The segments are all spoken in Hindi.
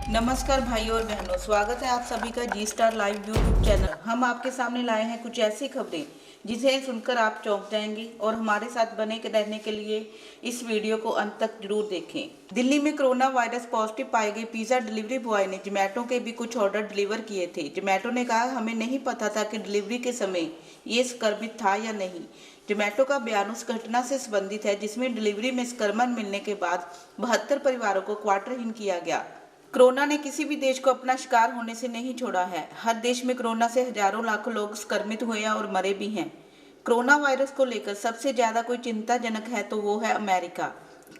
नमस्कार भाइयों और बहनों, स्वागत है आप सभी का जी स्टार लाइव यूट्यूब चैनल। हम आपके सामने लाए हैं कुछ ऐसी खबरें जिसे सुनकर आप चौंक जाएंगे और हमारे साथ बने के रहने के लिए इस वीडियो को अंत तक जरूर देखें। दिल्ली में कोरोना वायरस पॉजिटिव पाए गए पिज्जा डिलीवरी बॉय ने जोमैटो के भी कुछ ऑर्डर डिलीवर किए थे। जोमैटो ने कहा, हमें नहीं पता था कि डिलीवरी के समय ये संक्रमित था या नहीं। जोमैटो का बयान उस घटना से संबंधित है जिसमें डिलीवरी में संक्रमण मिलने के बाद 72 परिवारों को क्वारंटाइन किया गया। कोरोना ने किसी भी देश को अपना शिकार होने से नहीं छोड़ा है। हर देश में कोरोना से हजारों लाखों लोग संक्रमित हुए हैं और मरे भी हैं। कोरोना वायरस को लेकर सबसे ज्यादा कोई चिंताजनक है तो वो है अमेरिका,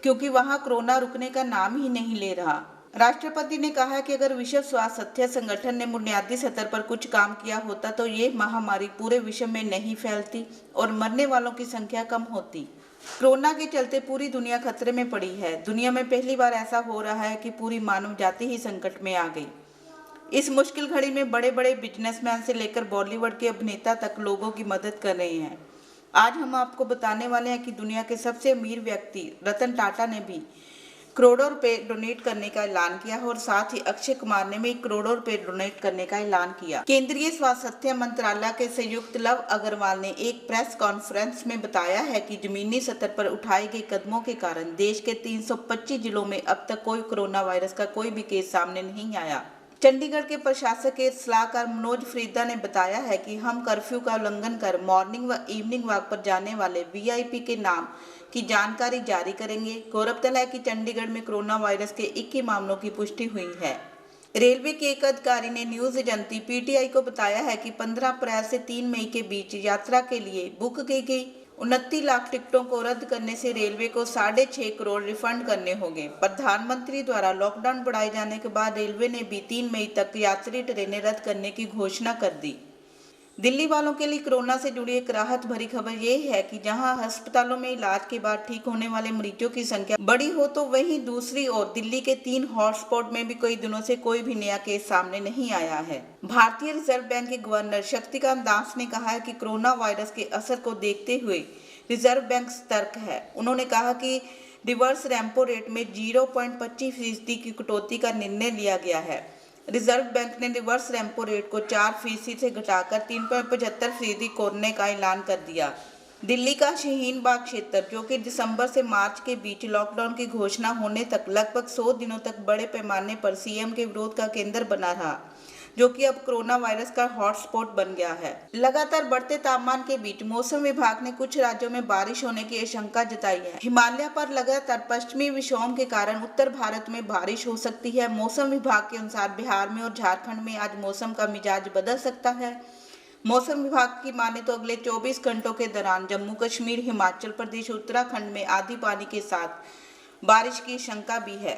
क्योंकि वहां कोरोना रुकने का नाम ही नहीं ले रहा। राष्ट्रपति ने कहा कि अगर विश्व स्वास्थ्य संगठन ने बुनियादी स्तर पर कुछ काम किया होता तो ये महामारी पूरे विश्व में नहीं फैलती और मरने वालों की संख्या कम होती। कोरोना के चलते पूरी दुनिया खतरे में पड़ी है। दुनिया में पहली बार ऐसा हो रहा है कि पूरी मानव जाति ही संकट में आ गई। इस मुश्किल घड़ी में बड़े बड़े बिजनेसमैन से लेकर बॉलीवुड के अभिनेता तक लोगों की मदद कर रहे हैं। आज हम आपको बताने वाले हैं कि दुनिया के सबसे अमीर व्यक्ति रतन टाटा ने भी करोड़ों रुपए डोनेट करने का ऐलान किया और साथ ही अक्षय कुमार ने भी करोड़ों रुपए डोनेट करने का ऐलान किया। केंद्रीय स्वास्थ्य मंत्रालय के संयुक्त लव अग्रवाल ने एक प्रेस कॉन्फ्रेंस में बताया है कि जमीनी स्तर पर उठाए गए कदमों के कारण देश के 325 जिलों में अब तक कोई कोरोना वायरस का कोई भी केस सामने नहीं आया। चंडीगढ़ के प्रशासक के सलाहकार मनोज फ्रीदा ने बताया है कि हम कर्फ्यू का उल्लंघन कर मॉर्निंग व इवनिंग वॉक पर जाने वाले वीआईपी के नाम की जानकारी जारी करेंगे। गौरतलब है कि चंडीगढ़ में कोरोना वायरस के 21 मामलों की पुष्टि हुई है। रेलवे के एक अधिकारी ने न्यूज एजेंसी पीटीआई को बताया है कि 15 अप्रैल से 3 मई के बीच यात्रा के लिए बुक की गई 29 लाख टिकटों को रद्द करने से रेलवे को 6.5 करोड़ रिफंड करने होंगे। प्रधानमंत्री द्वारा लॉकडाउन बढ़ाए जाने के बाद रेलवे ने भी 3 मई तक यात्री ट्रेनें रद्द करने की घोषणा कर दी। दिल्ली वालों के लिए कोरोना से जुड़ी एक राहत भरी खबर यह है कि जहां अस्पतालों में इलाज के बाद ठीक होने वाले मरीजों की संख्या बड़ी हो, तो वहीं दूसरी ओर दिल्ली के 3 हॉटस्पॉट में भी कई दिनों से कोई भी नया केस सामने नहीं आया है। भारतीय रिजर्व बैंक के गवर्नर शक्तिकांत दास ने कहा है कि कोरोना वायरस के असर को देखते हुए रिजर्व बैंक सतर्क है। उन्होंने कहा कि रिवर्स रेपो रेट में 0.25% की कटौती का निर्णय लिया गया है। रिजर्व बैंक ने रिवर्स रेपो रेट को 4% से घटाकर 3.75% करने का ऐलान कर दिया। दिल्ली का शाहीन बाग क्षेत्र, जो कि दिसंबर से मार्च के बीच लॉकडाउन की घोषणा होने तक लगभग 100 दिनों तक बड़े पैमाने पर सीएम के विरोध का केंद्र बना रहा, जो कि अब कोरोना वायरस का हॉटस्पॉट बन गया है। लगातार बढ़ते तापमान के बीच मौसम विभाग ने कुछ राज्यों में बारिश होने की आशंका जताई है। हिमालय पर लगातार पश्चिमी विक्षोभ के कारण उत्तर भारत में बारिश हो सकती है। मौसम विभाग के अनुसार बिहार में और झारखंड में आज मौसम का मिजाज बदल सकता है। मौसम विभाग की माने तो अगले 24 घंटों के दौरान जम्मू कश्मीर, हिमाचल प्रदेश, उत्तराखंड में आंधी पानी के साथ बारिश की आशंका भी है।